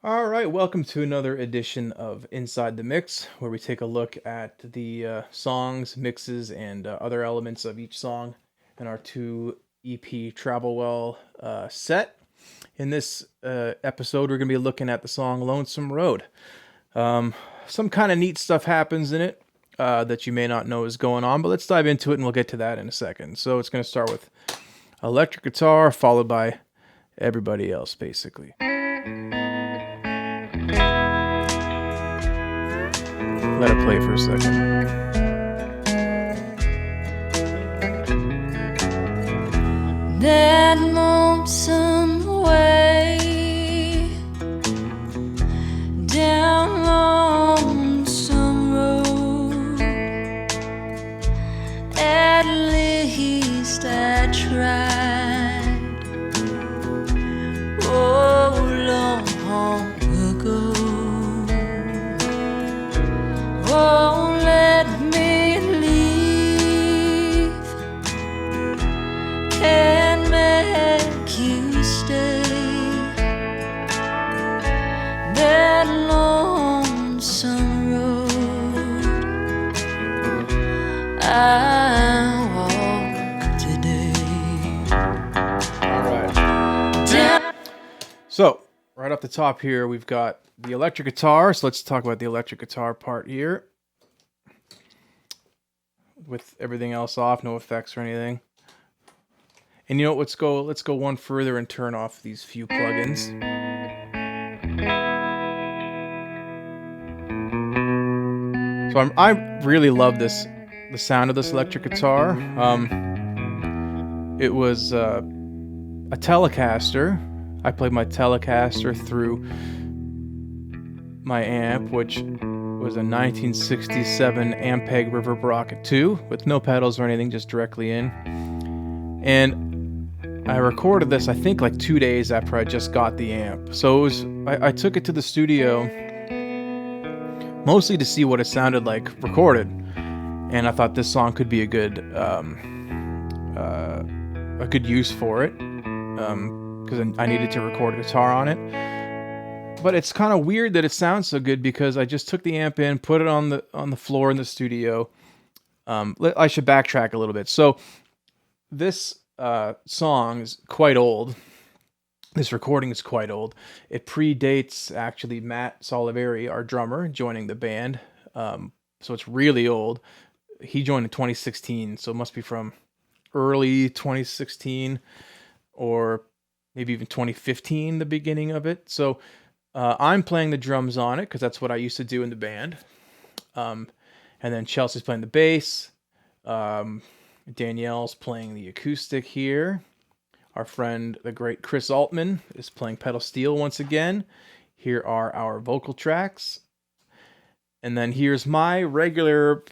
All right, welcome to another edition of Inside the Mix, where we take a look at the songs, mixes, and other elements of each song in our 2 EP Travel Well set. In this episode, we're going to be looking at the song Lonesome Road. Some kind of neat stuff happens in it that you may not know is going on, but let's dive into it and we'll get to that in a second. So it's going to start with electric guitar, followed by everybody else, basically. Let it play for a second. That lonesome way down Lonesome Road. At least I tried. Oh, long ago. Oh, let me leave and make you stay. That lonesome road I walk today. All right. So, right off the top here, we've got the electric guitar. So let's talk about the electric guitar part here. With everything else off, no effects or anything. And you know what? Let's go one further and turn off these few plugins. So I really love the sound of this electric guitar. It was a Telecaster. I played my Telecaster through my amp, which was a 1967 Ampeg River Rocket 2 with no pedals or anything, just directly in. And I recorded this, I think, like 2 days after I just got the amp. So I took it to the studio mostly to see what it sounded like recorded. And I thought this song could be a good use for it, because I needed to record a guitar on it. But it's kind of weird that it sounds so good because I just took the amp in, put it on the floor in the studio. I should backtrack a little bit. So this song is quite old. This recording is quite old. It predates actually Matt Soliveri, our drummer, joining the band. So it's really old. He joined in 2016, so it must be from early 2016 or maybe even 2015, the beginning of it. So I'm playing the drums on it because that's what I used to do in the band. And then Chelsea's playing the bass. Danielle's playing the acoustic here. Our friend, the great Chris Altman, is playing pedal steel once again. Here are our vocal tracks. And then here's my regular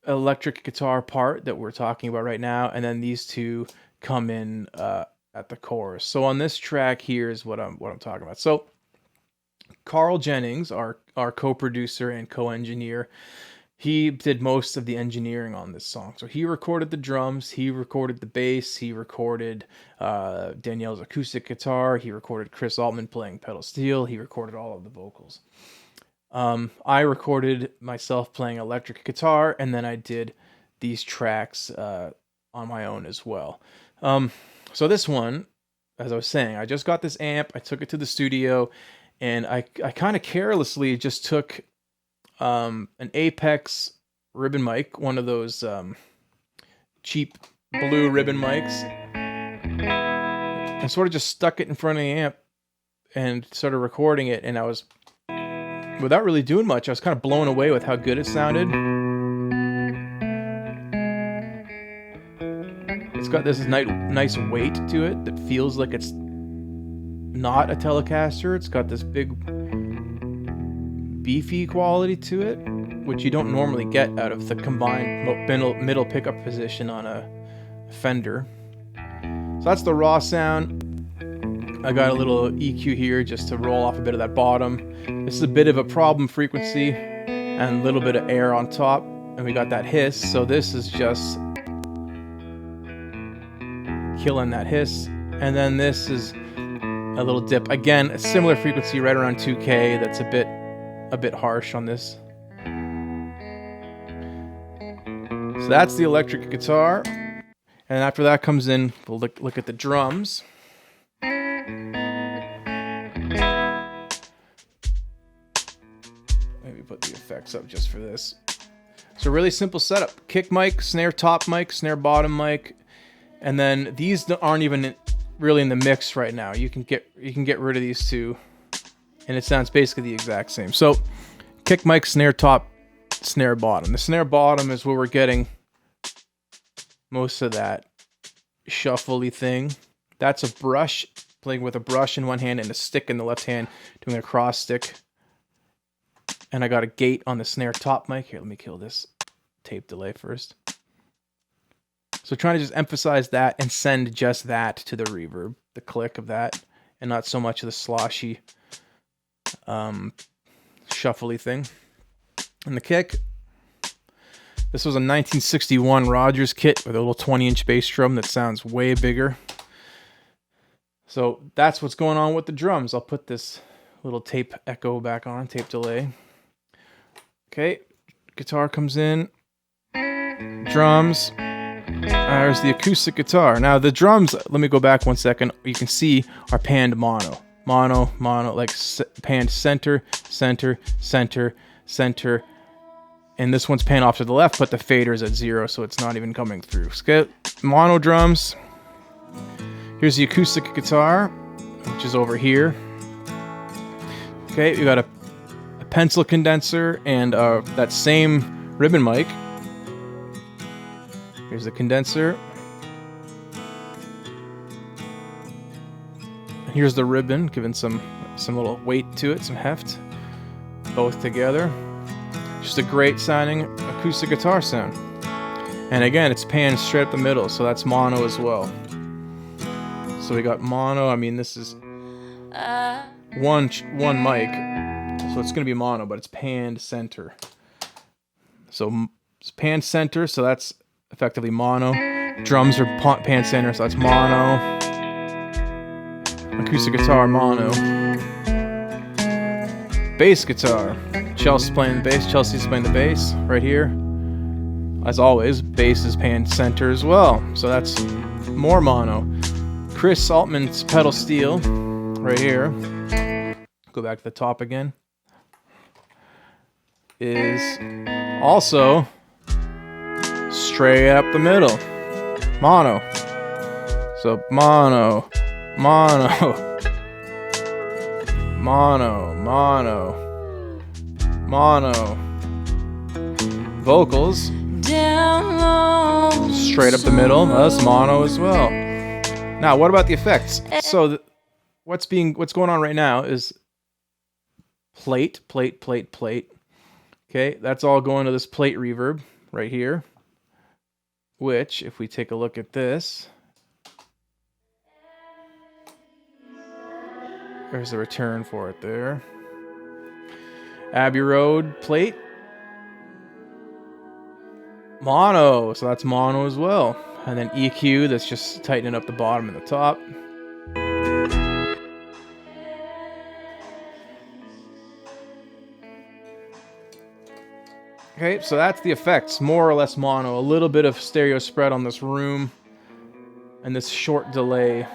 electric guitar part that we're talking about right now. And then these two come in at the chorus. So on this track here is what I'm talking about. So Carl Jennings, our co-producer and co-engineer, he did most of the engineering on this song. So he recorded the drums, he recorded the bass, he recorded Danielle's acoustic guitar, he recorded Chris Altman playing pedal steel, he recorded all of the vocals. I recorded myself playing electric guitar, and then I did these tracks on my own as well. So this one, as I was saying, I just got this amp, I took it to the studio, and I kind of carelessly just took an Apex ribbon mic, one of those cheap blue ribbon mics, and sort of just stuck it in front of the amp and started recording it. And I was, without really doing much, I was kind of blown away with how good it sounded. It's got this nice weight to it that feels like it's not a Telecaster. It's got this big beefy quality to it, which you don't normally get out of the combined middle pickup position on a Fender. So that's the raw sound. I got a little EQ here just to roll off a bit of that bottom. This is a bit of a problem frequency and a little bit of air on top, and we got that hiss. So this is just killing that hiss. And then this is a little dip. Again, a similar frequency right around 2K. That's a bit harsh on this. So that's the electric guitar. And after that comes in, we'll look at the drums. Maybe put the effects up just for this. So really simple setup. Kick mic, snare top mic, snare bottom mic. And then these aren't even really in the mix right now. You can get rid of these two, and it sounds basically the exact same. So kick mic, snare top, snare bottom. The snare bottom is where we're getting most of that shuffly thing. That's a brush, playing with a brush in one hand and a stick in the left hand, doing a cross stick. And I got a gate on the snare top mic. Here, let me kill this tape delay first. So trying to just emphasize that and send just that to the reverb, the click of that, and not so much of the sloshy, shuffly thing. And the kick, this was a 1961 Rogers kit with a little 20-inch bass drum that sounds way bigger. So that's what's going on with the drums. I'll put this little tape echo back on, tape delay. Okay, guitar comes in, drums. There's the acoustic guitar. Now the drums, let me go back 1 second. You can see are panned mono. Mono, like panned center, center, center, center. And this one's panned off to the left, but the fader's at 0, so it's not even coming through. So mono drums. Here's the acoustic guitar, which is over here. Okay, we got a pencil condenser and that same ribbon mic. Here's the condenser. Here's the ribbon, giving some little weight to it, some heft. Both together. Just a great sounding acoustic guitar sound. And again, it's panned straight up the middle, so that's mono as well. So we got mono. I mean, this is one mic, so it's gonna be mono, but it's panned center. So it's panned center, so that's effectively mono. Drums are panned center, so that's mono. Acoustic guitar, mono. Bass guitar. Chelsea's playing the bass. Chelsea's playing the bass right here. As always, bass is panned center as well, so that's more mono. Chris Altman's pedal steel right here. Go back to the top again. Is also straight up the middle. Mono. So mono, mono, mono, mono, mono. Vocals. Straight up the middle. That's mono as well. Now, what about the effects? So what's going on right now is plate. Okay, that's all going to this plate reverb right here. Which, if we take a look at this, there's the return for it there. Abbey Road plate. Mono, so that's mono as well. And then EQ, that's just tightening up the bottom and the top. Okay, so that's the effects, more or less mono. A little bit of stereo spread on this room. And this short delay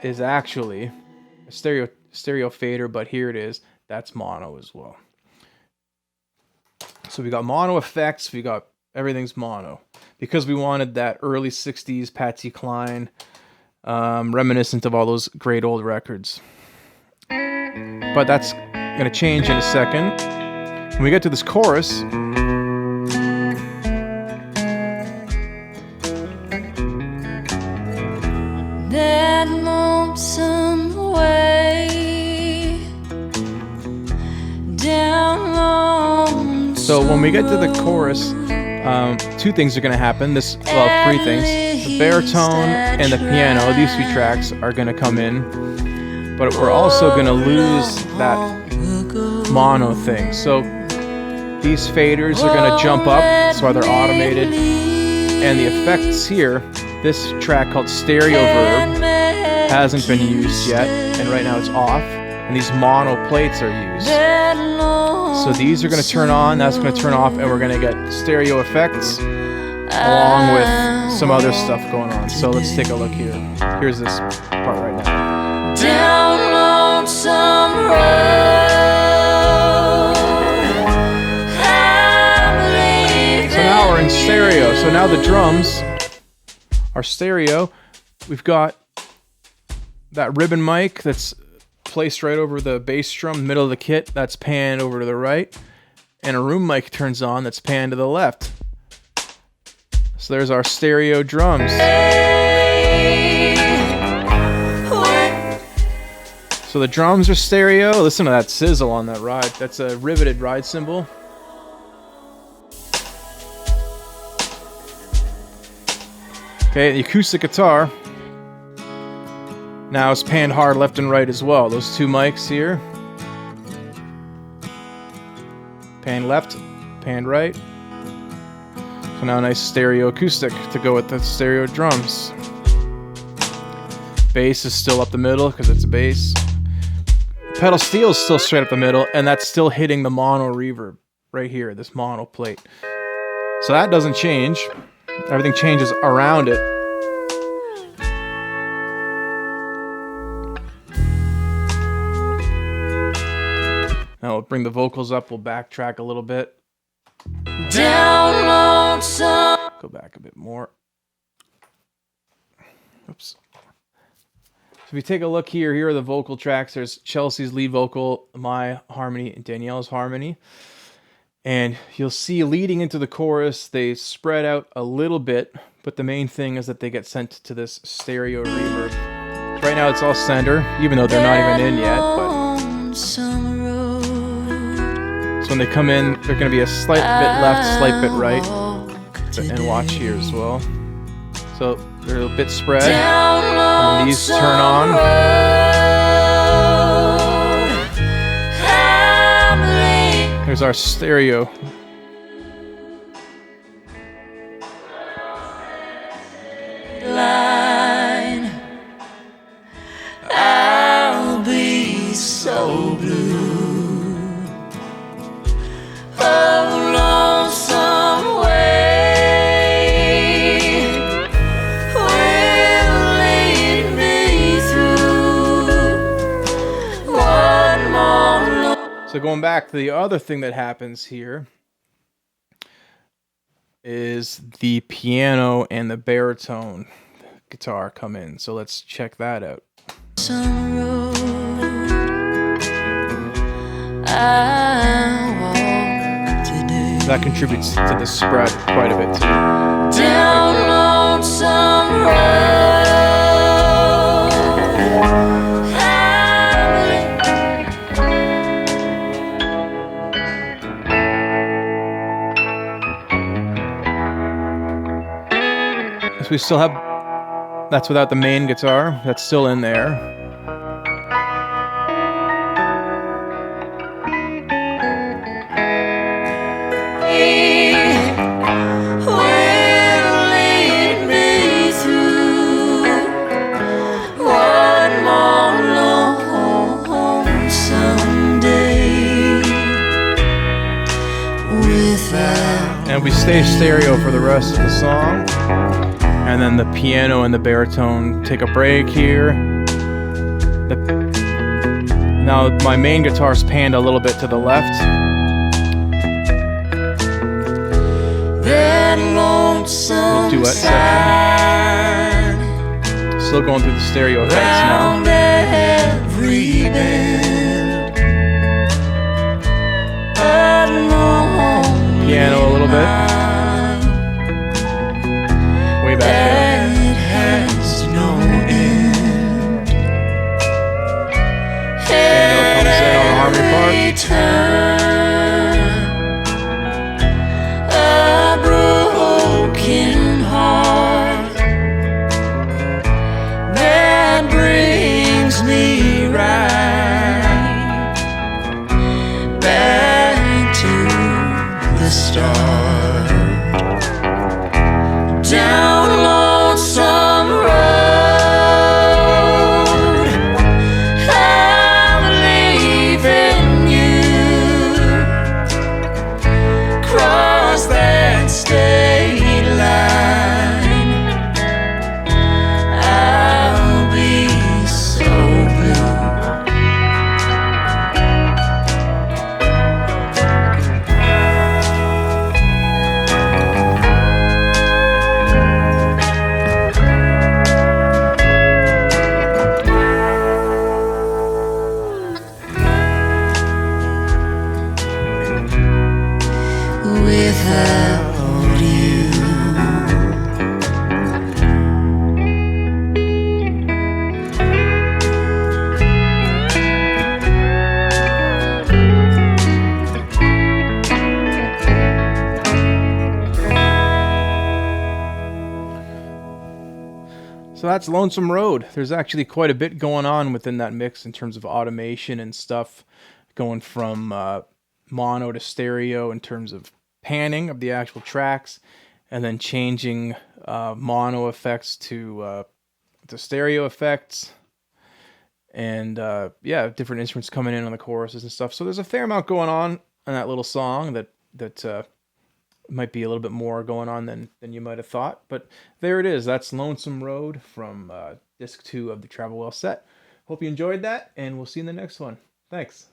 is actually a stereo fader, but here it is. That's mono as well. So we got mono effects, we got everything's mono. Because we wanted that early 60s Patsy Cline, reminiscent of all those great old records. But that's going to change in a second. When we get to this chorus, that lonesome way down Lonesome. So when we get to the chorus, two things are going to happen. Three things. The baritone and the piano, these two tracks are going to come in. But we're also going to lose that mono thing. So these faders are going to jump up, that's why they're automated. And the effects here, this track called Stereo Verb, hasn't been used yet, and right now it's off, and these mono plates are used. So these are going to turn on, that's going to turn off, and we're going to get stereo effects along with some other stuff going on. So let's take a look here. Here's this part right now. Down Lonesome Road, so now we're in stereo. So now the drums are stereo. We've got that ribbon mic that's placed right over the bass drum, middle of the kit, that's panned over to the right, and a room mic turns on that's panned to the left. So there's our stereo drums. So the drums are stereo. Listen to that sizzle on that ride. That's a riveted ride cymbal. Okay, the acoustic guitar now it's panned hard left and right as well. Those two mics here. Pan left, pan right. So now a nice stereo acoustic to go with the stereo drums. Bass is still up the middle because it's a bass. Pedal steel is still straight up the middle, and that's still hitting the mono reverb right here, this mono plate. So that doesn't change. Everything changes around it. Now we'll bring the vocals up, we'll backtrack a little bit. down Lonesome. Go back a bit more. Oops. So if you take a look here, here are the vocal tracks. There's Chelsea's lead vocal, my harmony, and Danielle's harmony. And you'll see leading into the chorus, they spread out a little bit, but the main thing is that they get sent to this stereo reverb. So right now it's all center, even though they're not even in yet, but Lonesome Road, so when they come in, they're going to be a slight bit left, slight bit right, and watch here as well. So they're a bit spread, and these turn on. Here's our stereo. Line, I'll be so blue. Oh, lonesome way will lead me through one more. So going back to the other thing that happens here is the piano and the baritone guitar come in. So let's check that out. Some road I walk today. That contributes to the spread quite a bit too. Down Lonesome Road. So we still have, that's without the main guitar, that's still in there. Will lead me through one more lonesome day without. And we stay stereo for the rest of the song. And then the piano and the baritone take a break here. Now my main guitar's panned a little bit to the left. That lonesome Duet section. sign Still going through the stereo effects round now. every bend. A lonely Piano a little bit. Way back there. that has no end. Daniel comes in on the harmony part. Every turn, a broken heart that brings me right back to the start. Down Lonesome Road, So that's Lonesome Road. There's actually quite a bit going on within that mix in terms of automation and stuff, going from mono to stereo in terms of panning of the actual tracks, and then changing mono effects to stereo effects, and yeah, different instruments coming in on the choruses and stuff. So there's a fair amount going on in that little song that might be a little bit more going on than you might have thought. But there it is. That's Lonesome Road from disc 2 of the Travel Well set. Hope you enjoyed that, and we'll see you in the next one. Thanks.